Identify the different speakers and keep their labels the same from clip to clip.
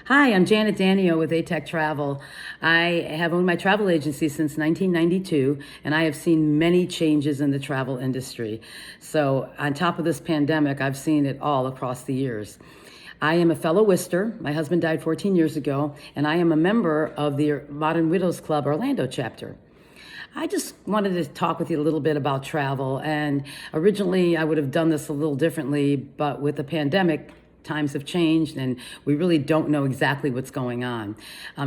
Speaker 1: Hi, I'm Janet Danio with ATEC Travel. I have owned my travel agency since 1992, and I have seen many changes in the travel industry. So, on top of this pandemic, I've seen it all across the years. I am a fellow Worcester. My husband died 14 years ago, and I am a member of the Modern Widows Club Orlando chapter. I just wanted to talk with you a little bit about travel. And originally, I would have done this a little differently, but with the pandemic, times have changed and we really don't know exactly what's going on.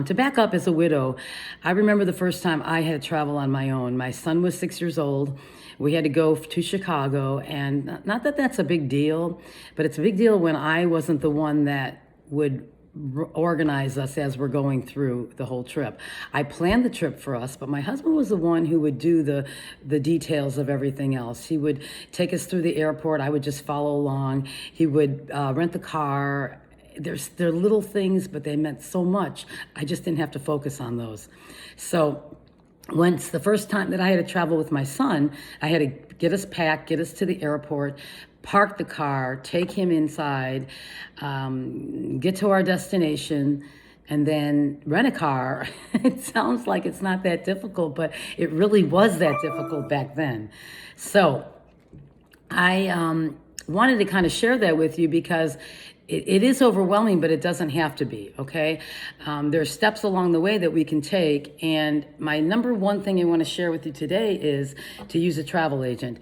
Speaker 1: To back up, as a widow, I remember the first time I had to travel on my own. My son was 6 years old. We had to go to Chicago, and not that that's a big deal, but it's a big deal when I wasn't the one that would organize us as we're going through the whole trip. I planned the trip for us, but my husband was the one who would do the details of everything else. He would take us through the airport. I would just follow along. He would rent the car. They're little things, but they meant so much. I just didn't have to focus on those. So once the first time that I had to travel with my son, I had to get us packed, get us to the airport, park the car, take him inside, get to our destination, and then rent a car. It sounds like it's not that difficult, but it really was that difficult back then. So I wanted to kind of share that with you because it is overwhelming, but it doesn't have to be, okay? There are steps along the way that we can take, and my number one thing I want to share with you today is to use a travel agent.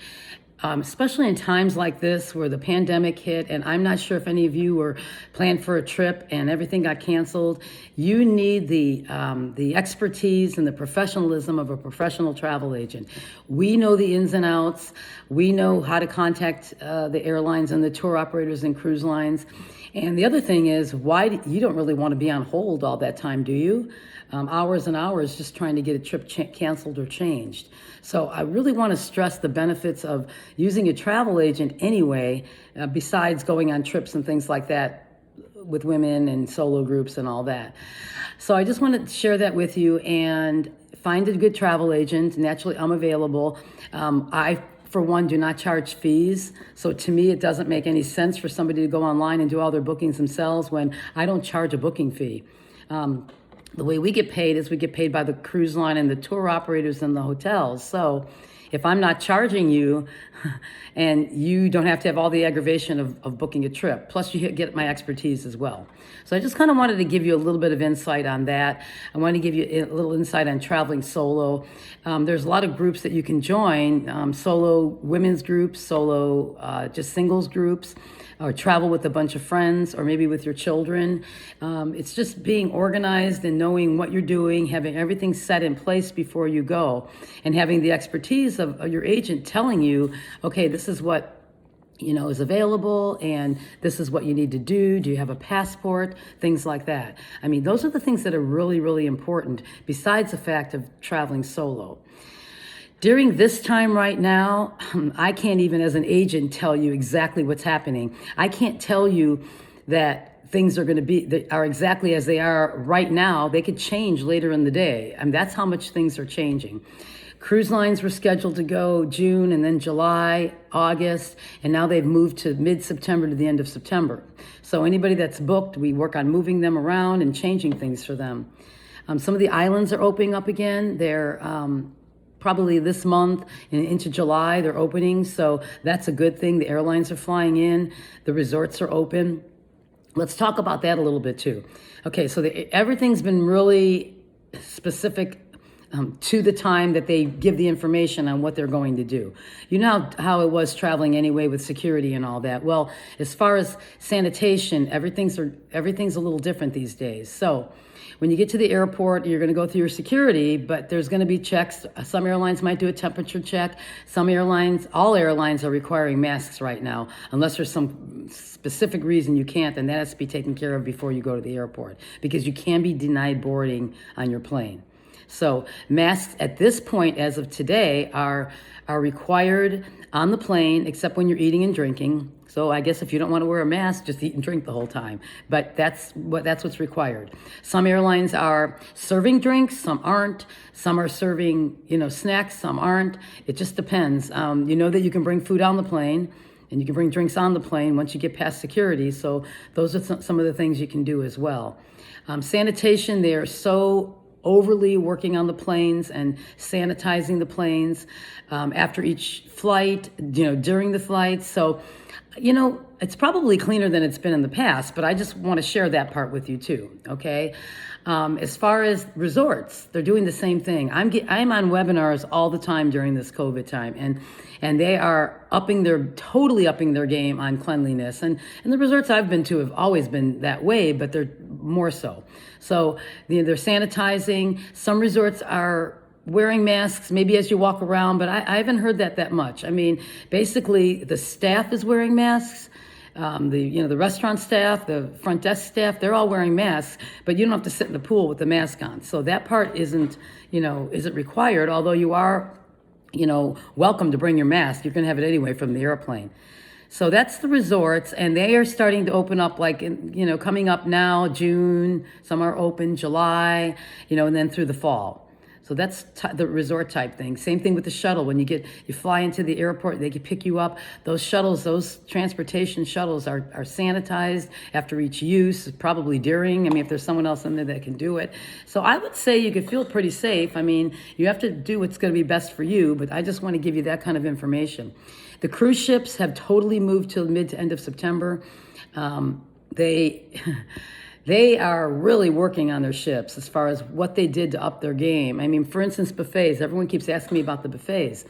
Speaker 1: Especially in times like this where the pandemic hit, and I'm not sure if any of you were planned for a trip and everything got canceled. You need the expertise and the professionalism of a professional travel agent. We know the ins and outs. We know how to contact the airlines and the tour operators and cruise lines. And the other thing is, you don't really want to be on hold all that time, do you? Hours and hours just trying to get a trip canceled or changed. So I really want to stress the benefits of using a travel agent anyway, besides going on trips and things like that with women and solo groups and all that. So I just wanted to share that with you and find a good travel agent. Naturally, I'm available. I for one, do not charge fees. So to me, it doesn't make any sense for somebody to go online and do all their bookings themselves when I don't charge a booking fee. The way we get paid is we get paid by the cruise line and the tour operators and the hotels. So if I'm not charging you and you don't have to have all the aggravation of booking a trip, plus you get my expertise as well. So I just kind of wanted to give you a little bit of insight on that. I want to give you a little insight on traveling solo. There's a lot of groups that you can join, solo women's groups, solo just singles groups, or travel with a bunch of friends, or maybe with your children. It's just being organized and knowing what you're doing, having everything set in place before you go, and having the expertise of your agent telling you, okay, this is what is available, and this is what you need to do. Do you have a passport? Things like that. I mean, those are the things that are really, really important, besides the fact of traveling solo. During this time right now, I can't even as an agent tell you exactly what's happening. I can't tell you that things are going to are exactly as they are right now. They could change later in the day. I mean, that's how much things are changing. Cruise lines were scheduled to go June and then July, August, and now they've moved to mid-September to the end of September. So anybody that's booked, we work on moving them around and changing things for them. Some of the islands are opening up again. They're probably this month and into July, they're opening. So that's a good thing. The airlines are flying in. The resorts are open. Let's talk about that a little bit too. Okay, so everything's been really specific to the time that they give the information on what they're going to do. You know how it was traveling anyway with security and all that. Well, as far as sanitation, everything's a little different these days. So when you get to the airport, you're going to go through your security, but there's going to be checks. Some airlines might do a temperature check. All airlines are requiring masks right now, unless there's some specific reason you can't, and that has to be taken care of before you go to the airport, because you can be denied boarding on your plane. So masks at this point, as of today, are required on the plane, except when you're eating and drinking. So I guess if you don't want to wear a mask, just eat and drink the whole time. But that's what's required. Some airlines are serving drinks, some aren't. Some are serving, snacks, some aren't. It just depends. You know that you can bring food on the plane. And you can bring drinks on the plane once you get past security. So those are some of the things you can do as well. Sanitation, they are so overly working on the planes and sanitizing the planes after each flight, during the flight. So, it's probably cleaner than it's been in the past, but I just want to share that part with you too, okay? As far as resorts, they're doing the same thing. I'm on webinars all the time during this COVID time, and they are totally upping their game on cleanliness. And the resorts I've been to have always been that way, but they're more so. So they're sanitizing. Some resorts are wearing masks maybe as you walk around, but I haven't heard that much. I mean, basically the staff is wearing masks. The restaurant staff, the front desk staff, they're all wearing masks, but you don't have to sit in the pool with the mask on. So that part isn't required, although you are, welcome to bring your mask. You're going to have it anyway from the airplane. So that's the resorts, and they are starting to open up, coming up now, June, some are open, July, and then through the fall. So that's the resort type thing. Same thing with the shuttle. When you fly into the airport, they can pick you up. Those transportation shuttles are sanitized after each use, probably during. If there's someone else in there that can do it. So I would say you could feel pretty safe. You have to do what's going to be best for you, but I just want to give you that kind of information. The cruise ships have totally moved to mid to end of September. They are really working on their ships as far as what they did to up their game. For instance, buffets. Everyone keeps asking me about the buffets.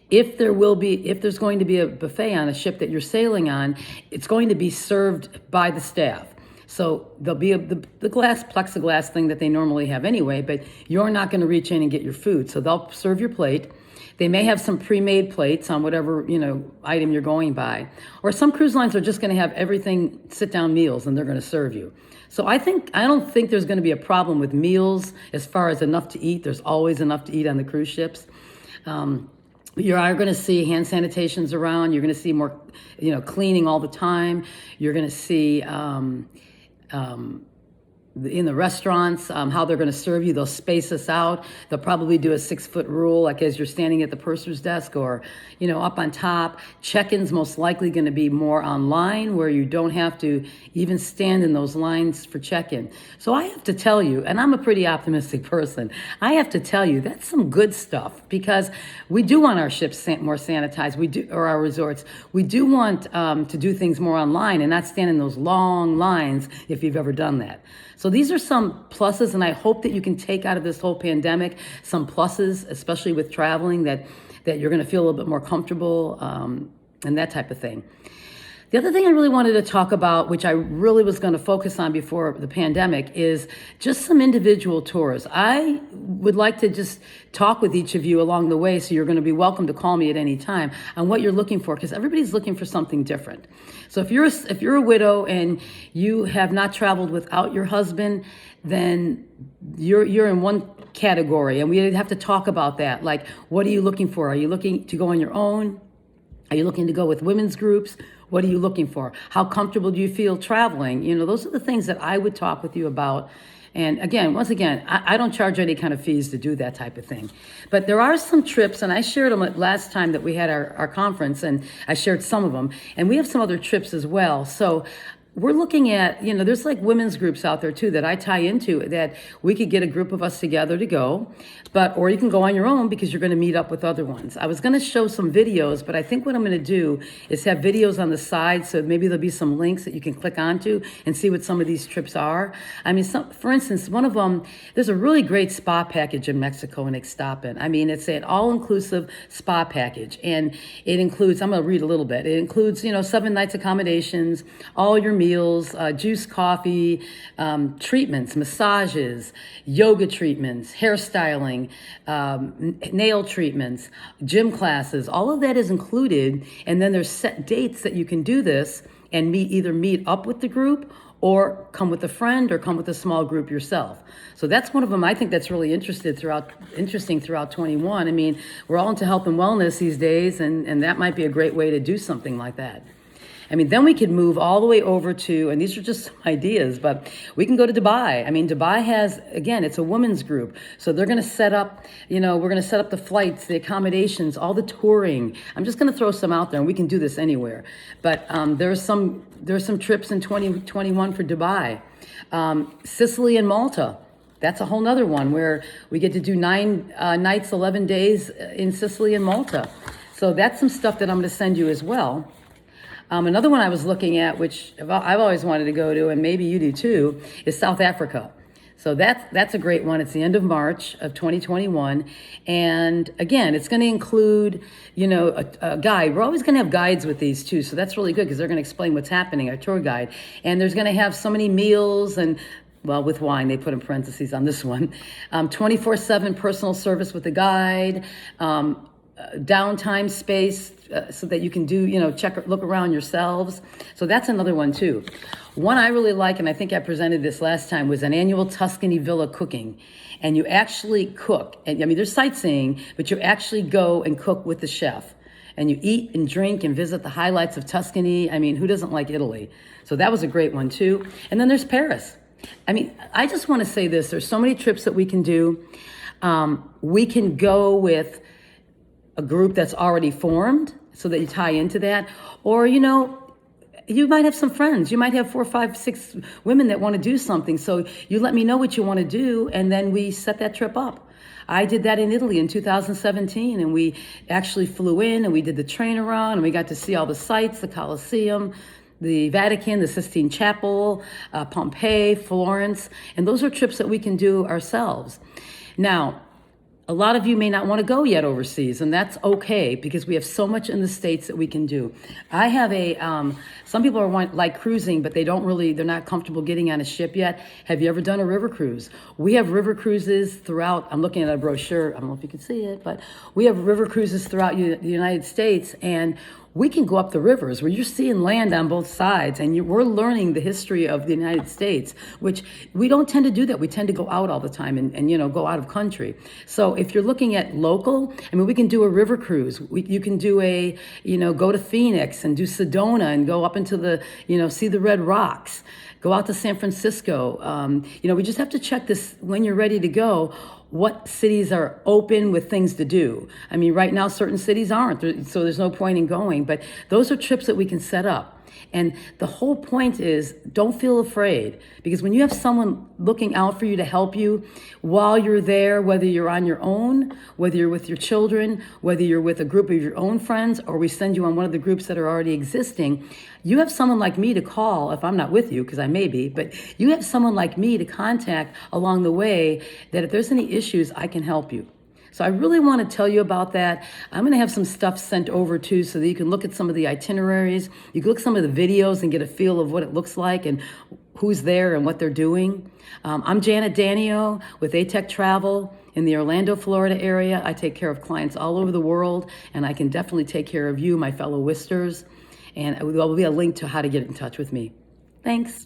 Speaker 1: If there's going to be a buffet on a ship that you're sailing on, it's going to be served by the staff. So there'll be the plexiglass thing that they normally have anyway, but you're not going to reach in and get your food. So they'll serve your plate. They may have some pre-made plates on whatever, item you're going by. Or some cruise lines are just going to have everything sit-down meals and they're going to serve you. So I don't think there's going to be a problem with meals as far as enough to eat. There's always enough to eat on the cruise ships. You are going to see hand sanitations around. You're going to see more, cleaning all the time. You're going to see in the restaurants, how they're going to serve you. They'll space us out. They'll probably do a 6-foot rule, like as you're standing at the purser's desk or, up on top. Check-in's most likely going to be more online, where you don't have to even stand in those lines for check-in. So I have to tell you, and I'm a pretty optimistic person, I have to tell you that's some good stuff, because we do want our ships more sanitized. Or our resorts. We do want to do things more online and not stand in those long lines if you've ever done that. So these are some pluses, and I hope that you can take out of this whole pandemic some pluses, especially with traveling, that you're going to feel a little bit more comfortable and that type of thing. The other thing I really wanted to talk about, which I really was going to focus on before the pandemic, is just some individual tours. I would like to just talk with each of you along the way, so you're going to be welcome to call me at any time on what you're looking for, because everybody's looking for something different. So if you're a widow and you have not traveled without your husband, then you're in one category, and we have to talk about that. Like, what are you looking for? Are you looking to go on your own? Are you looking to go with women's groups? What are you looking for? How comfortable do you feel traveling? Those are the things that I would talk with you about. And once again, I don't charge any kind of fees to do that type of thing. But there are some trips, and I shared them last time that we had our conference, and I shared some of them. And we have some other trips as well. So we're looking at, there's like women's groups out there too that I tie into, that we could get a group of us together to go, or you can go on your own because you're going to meet up with other ones. I was going to show some videos, but I think what I'm going to do is have videos on the side, so maybe there'll be some links that you can click onto and see what some of these trips are. For instance, one of them, there's a really great spa package in Mexico in Ixtapan. It's an all-inclusive spa package, and it includes, I'm going to read a little bit, it includes, 7 nights accommodations, all your meals, juice, coffee, treatments, massages, yoga treatments, hairstyling, nail treatments, gym classes. All of that is included, and then there's set dates that you can do this and either meet up with the group or come with a friend or come with a small group yourself. So that's one of them I think that's really interesting throughout 21. We're all into health and wellness these days, and that might be a great way to do something like that. I mean, then we could move all the way over to, and these are just some ideas, but we can go to Dubai. I mean, Dubai has, again, it's a women's group. So they're going to set up, we're going to set up the flights, the accommodations, all the touring. I'm just going to throw some out there, and we can do this anywhere. But there's some trips in 2021 for Dubai. Sicily and Malta. That's a whole nother one where we get to do 9 nights, 11 days in Sicily and Malta. So that's some stuff that I'm going to send you as well. Another one I was looking at, which I've always wanted to go to, and maybe you do too, is South Africa. So that's a great one. It's the end of March of 2021. And again, it's going to include, a guide. We're always going to have guides with these too. So that's really good because they're going to explain what's happening, our tour guide. And there's going to have so many meals and, well, with wine, they put in parentheses on this one, 24/7 personal service with a guide, downtime space so that you can do, look around yourselves. So that's another one too. One I really like, and I think I presented this last time, was an annual Tuscany Villa cooking. And you actually cook. And I mean, there's sightseeing, but you actually go and cook with the chef. And you eat and drink and visit the highlights of Tuscany. I mean, who doesn't like Italy? So that was a great one too. And then there's Paris. I mean, I just want to say this. There's so many trips that we can do. We can go with a group that's already formed so that you tie into that. Or, you might have some friends. You might have 4, 5, 6 women that want to do something. So you let me know what you want to do, and then we set that trip up. I did that in Italy in 2017, and we actually flew in and we did the train around and we got to see all the sites, the Colosseum, the Vatican, the Sistine Chapel, Pompeii, Florence, and those are trips that we can do ourselves. Now, a lot of you may not want to go yet overseas, and that's okay because we have so much in the States that we can do. I have some people like cruising, but they're not comfortable getting on a ship yet. Have you ever done a river cruise? We have river cruises throughout. I'm looking at a brochure. I don't know if you can see it, but we have river cruises throughout the United States, and we can go up the rivers where you're seeing land on both sides, and we're learning the history of the United States, which we don't tend to do that. We tend to go out all the time and go out of country. So if you're looking at local, I mean, we can do a river cruise. You can do go to Phoenix and do Sedona and go up into the, see the Red Rocks. Go out to San Francisco. We just have to check this when you're ready to go. What cities are open with things to do. I mean, right now, certain cities aren't, so there's no point in going, but those are trips that we can set up. And the whole point is, don't feel afraid, because when you have someone looking out for you to help you while you're there, whether you're on your own, whether you're with your children, whether you're with a group of your own friends, or we send you on one of the groups that are already existing, you have someone like me to call if I'm not with you, because I may be, but you have someone like me to contact along the way that if there's any issues, I can help you. So I really want to tell you about that. I'm going to have some stuff sent over too so that you can look at some of the itineraries. You can look at some of the videos and get a feel of what it looks like and who's there and what they're doing. I'm Janet Danio with ATEC Travel in the Orlando, Florida area. I take care of clients all over the world, and I can definitely take care of you, my fellow Wisters. And there will be a link to how to get in touch with me. Thanks.